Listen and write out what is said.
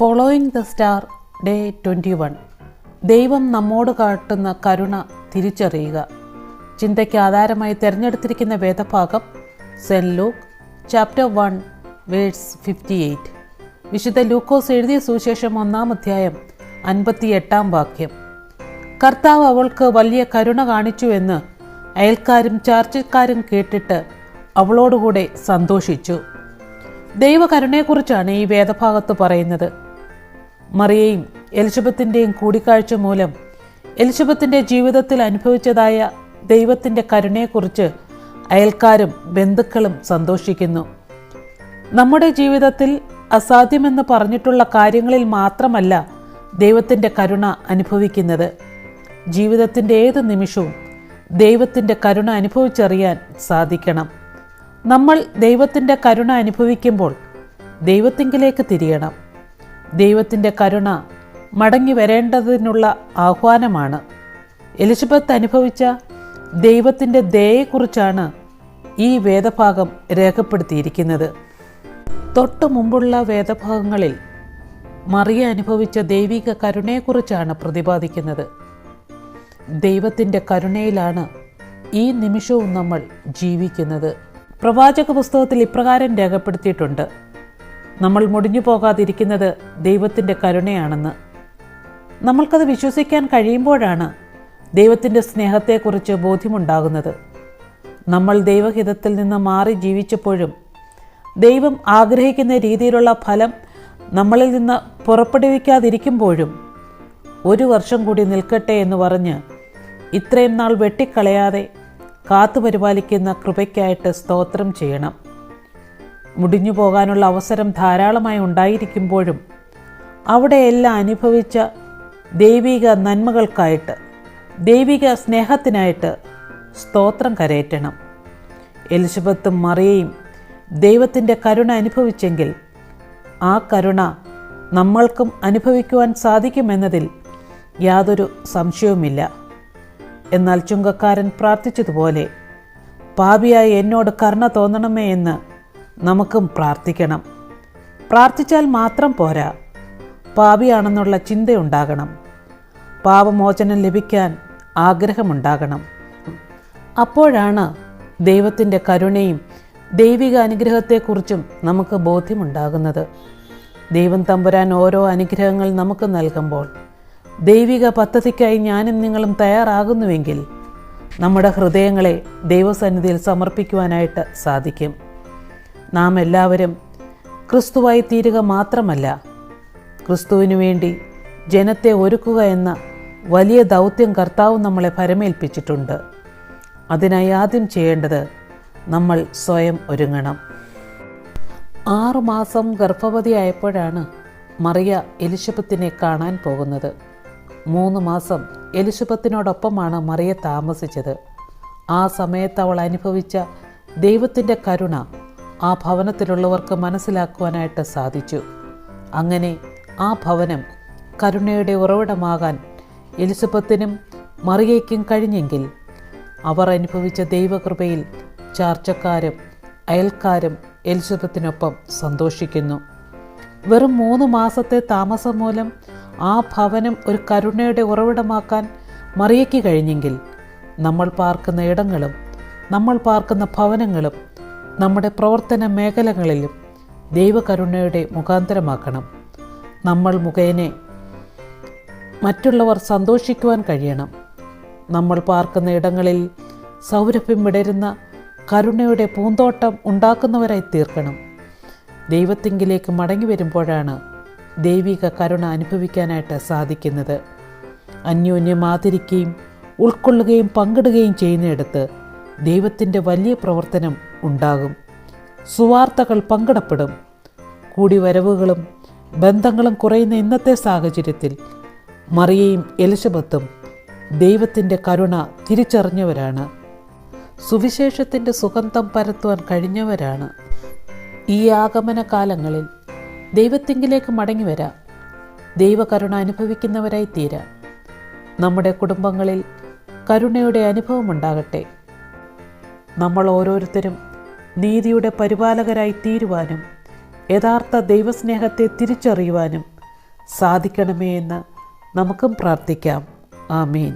Following the star day 21. ദൈവം നമ്മോട് കാട്ടുന്ന കരുണ തിരിച്ചറിയുക. ചിന്തയ്ക്ക് ആധാരമായി തിരഞ്ഞെടുത്തിരിക്കുന്ന വേദഭാഗം സെന്റ് ലൂക്ക് ചാപ്റ്റർ 1 വേഴ്സ് 58. വിശുദ്ധ ലൂക്കോസ് എഴുതിയ സുവിശേഷം 1-ാം അധ്യായം 58-ാം വാക്യം. കർത്താവ് അവൾക്ക് വലിയ കരുണ കാണിച്ചുവെന്ന് അയൽക്കാരും ചാർച്ചക്കാരും കേട്ടിട്ട് അവളോടുകൂടെ സന്തോഷിച്ചു. ദൈവകരുണയെക്കുറിച്ചാണ് ഈ വേദഭാഗത്ത് പറയുന്നത്. മറിയയും എലിസബത്തിൻ്റെയും കൂടിക്കാഴ്ച മൂലം എലിസബത്തിൻ്റെ ജീവിതത്തിൽ അനുഭവിച്ചതായ ദൈവത്തിൻ്റെ കരുണയെക്കുറിച്ച് അയൽക്കാരും ബന്ധുക്കളും സന്തോഷിക്കുന്നു. നമ്മുടെ ജീവിതത്തിൽ അസാധ്യമെന്ന് പറഞ്ഞിട്ടുള്ള കാര്യങ്ങളിൽ മാത്രമല്ല ദൈവത്തിൻ്റെ കരുണ അനുഭവിക്കുന്നത്. ജീവിതത്തിൻ്റെ ഏത് നിമിഷവും ദൈവത്തിൻ്റെ കരുണ അനുഭവിച്ചറിയാൻ സാധിക്കണം. നമ്മൾ ദൈവത്തിൻ്റെ കരുണ അനുഭവിക്കുമ്പോൾ ദൈവത്തിങ്കിലേക്ക് തിരിയണം. ദൈവത്തിൻ്റെ കരുണ മടങ്ങി വരേണ്ടതിനുള്ള ആഹ്വാനമാണ്. എലിസബത്ത് അനുഭവിച്ച ദൈവത്തിൻ്റെ ദയയെക്കുറിച്ചാണ് ഈ വേദഭാഗം രേഖപ്പെടുത്തിയിരിക്കുന്നത്. തൊട്ടു മുമ്പുള്ള വേദഭാഗങ്ങളിൽ മറിയ അനുഭവിച്ച ദൈവിക കരുണയെക്കുറിച്ചാണ് പ്രതിപാദിക്കുന്നത്. ദൈവത്തിൻ്റെ കരുണയിലാണ് ഈ നിമിഷവും നമ്മൾ ജീവിക്കുന്നത്. പ്രവാചക പുസ്തകത്തിൽ ഇപ്രകാരം രേഖപ്പെടുത്തിയിട്ടുണ്ട്: നമ്മൾ മുടിഞ്ഞു പോകാതിരിക്കുന്നത് ദൈവത്തിൻ്റെ കരുണയാണെന്ന്. നമ്മൾക്കത് വിശ്വസിക്കാൻ കഴിയുമ്പോഴാണ് ദൈവത്തിൻ്റെ സ്നേഹത്തെക്കുറിച്ച് ബോധ്യമുണ്ടാകുന്നത്. നമ്മൾ ദൈവഹിതത്തിൽ നിന്ന് മാറി ജീവിച്ചപ്പോഴും ദൈവം ആഗ്രഹിക്കുന്ന രീതിയിലുള്ള ഫലം നമ്മളിൽ നിന്ന് പുറപ്പെടുവിക്കാതിരിക്കുമ്പോഴും 1 വർഷം കൂടി നിൽക്കട്ടെ എന്ന് പറഞ്ഞ് ഇത്രയും നാൾ വെട്ടിക്കളയാതെ കാത്തുപരിപാലിക്കുന്ന കൃപയ്ക്കായിട്ട് സ്തോത്രം ചെയ്യണം. മുടിഞ്ഞു പോകാനുള്ള അവസരം ധാരാളമായി ഉണ്ടായിരിക്കുമ്പോഴും അവിടെയെല്ലാം അനുഭവിച്ച ദൈവിക നന്മകൾക്കായിട്ട്, ദൈവിക സ്നേഹത്തിനായിട്ട് സ്തോത്രം കരയറ്റണം. എലിസബത്തും മറിയയും ദൈവത്തിൻ്റെ കരുണ അനുഭവിച്ചെങ്കിൽ ആ കരുണ നമ്മൾക്കും അനുഭവിക്കുവാൻ സാധിക്കുമെന്നതിൽ യാതൊരു സംശയവുമില്ല. എന്നാൽ ചുങ്കക്കാരൻ പ്രാർത്ഥിച്ചതുപോലെ പാപിയായ എന്നോട് കരുണ തോന്നണമേ എന്ന് നമുക്കും പ്രാർത്ഥിക്കണം. പ്രാർത്ഥിച്ചാൽ മാത്രം പോരാ, പാപിയാണെന്നുള്ള ചിന്തയുണ്ടാകണം. പാപമോചനം ലഭിക്കാൻ ആഗ്രഹമുണ്ടാകണം. അപ്പോഴാണ് ദൈവത്തിൻ്റെ കരുണയും ദൈവിക അനുഗ്രഹത്തെക്കുറിച്ചും നമുക്ക് ബോധ്യമുണ്ടാകുന്നത്. ദൈവം തമ്പുരാൻ ഓരോ അനുഗ്രഹങ്ങൾ നമുക്ക് നൽകുമ്പോൾ ദൈവിക പദ്ധതിക്കായി ഞാനും നിങ്ങളും തയ്യാറാകുന്നുവെങ്കിൽ നമ്മുടെ ഹൃദയങ്ങളെ ദൈവസന്നിധിയിൽ സമർപ്പിക്കുവാനായിട്ട് സാധിക്കും. നാം എല്ലാവരും ക്രിസ്തുവായി തീരുക മാത്രമല്ല, ക്രിസ്തുവിനു വേണ്ടി ജനത്തെ ഒരുക്കുക എന്ന വലിയ ദൗത്യം കർത്താവ് നമ്മളെ ഭരമേൽപ്പിച്ചിട്ടുണ്ട്. അതിനായി ആദ്യം ചെയ്യേണ്ടത് നമ്മൾ സ്വയം ഒരുങ്ങണം. 6 മാസം ഗർഭവതിയായപ്പോഴാണ് മറിയ എലിസബത്തിനെ കാണാൻ പോകുന്നത്. 3 മാസം എലിസബത്തിനോടൊപ്പമാണ് മറിയ താമസിച്ചത്. ആ സമയത്ത് അവൾ അനുഭവിച്ച ദൈവത്തിൻ്റെ കരുണ ആ ഭവനത്തിലുള്ളവർക്ക് മനസ്സിലാക്കുവാനായിട്ട് സാധിച്ചു. അങ്ങനെ ആ ഭവനം കരുണയുടെ ഉറവിടമാകാൻ എലിസബത്തിനും മറിയയ്ക്കും കഴിഞ്ഞെങ്കിൽ അവർ അനുഭവിച്ച ദൈവകൃപയിൽ ചാർച്ചക്കാരും അയൽക്കാരും എലിസബത്തിനൊപ്പം സന്തോഷിക്കുന്നു. വെറും 3 മാസത്തെ താമസം മൂലം ആ ഭവനം ഒരു കരുണയുടെ ഉറവിടമാക്കാൻ മറിയയ്ക്ക് കഴിഞ്ഞെങ്കിൽ നമ്മൾ പാർക്കുന്ന ഇടങ്ങളും നമ്മൾ പാർക്കുന്ന ഭവനങ്ങളും നമ്മുടെ പ്രവർത്തന മേഖലകളിലും ദൈവകരുണയുടെ മുഖാന്തരമാക്കണം. നമ്മൾ മുഖേന മറ്റുള്ളവർ സന്തോഷിക്കുവാൻ കഴിയണം. നമ്മൾ പാർക്കുന്ന ഇടങ്ങളിൽ സൗരഭ്യം വിടരുന്ന കരുണയുടെ പൂന്തോട്ടം ഉണ്ടാക്കുന്നവരായി തീർക്കണം. ദൈവത്തിങ്കിലേക്ക് മടങ്ങി വരുമ്പോഴാണ് ദൈവിക കരുണ അനുഭവിക്കാനായിട്ട് സാധിക്കുന്നത്. അന്യോന്യം ആദരിക്കുകയും ഉൾക്കൊള്ളുകയും പങ്കിടുകയും ചെയ്യുന്നിടത്ത് ദൈവത്തിൻ്റെ വലിയ പ്രവർത്തനം ഉണ്ടാകും. സുവാർത്തകൾ പങ്കിടപ്പെടും. കൂടിവരവുകളും ബന്ധങ്ങളും കുറയുന്ന ഇന്നത്തെ സാഹചര്യത്തിൽ മറിയയും എലിസബത്തും ദൈവത്തിൻ്റെ കരുണ തിരിച്ചറിഞ്ഞവരാണ്. സുവിശേഷത്തിൻ്റെ സുഗന്ധം പരത്തുവാൻ കഴിഞ്ഞവരാണ്. ഈ ആഗമന കാലങ്ങളിൽ ദൈവത്തിങ്കിലേക്ക് മടങ്ങി വരാം. ദൈവകരുണ അനുഭവിക്കുന്നവരായി തീരാം. നമ്മുടെ കുടുംബങ്ങളിൽ കരുണയുടെ അനുഭവമുണ്ടാകട്ടെ. നമ്മൾ ഓരോരുത്തരും നീതിയുടെ പരിപാലകരായി തീരുവാനും യഥാർത്ഥ ദൈവസ്നേഹത്തെ തിരിച്ചറിയുവാനും സാധിക്കണമേ എന്ന് നമുക്കും പ്രാർത്ഥിക്കാം. ആമീൻ.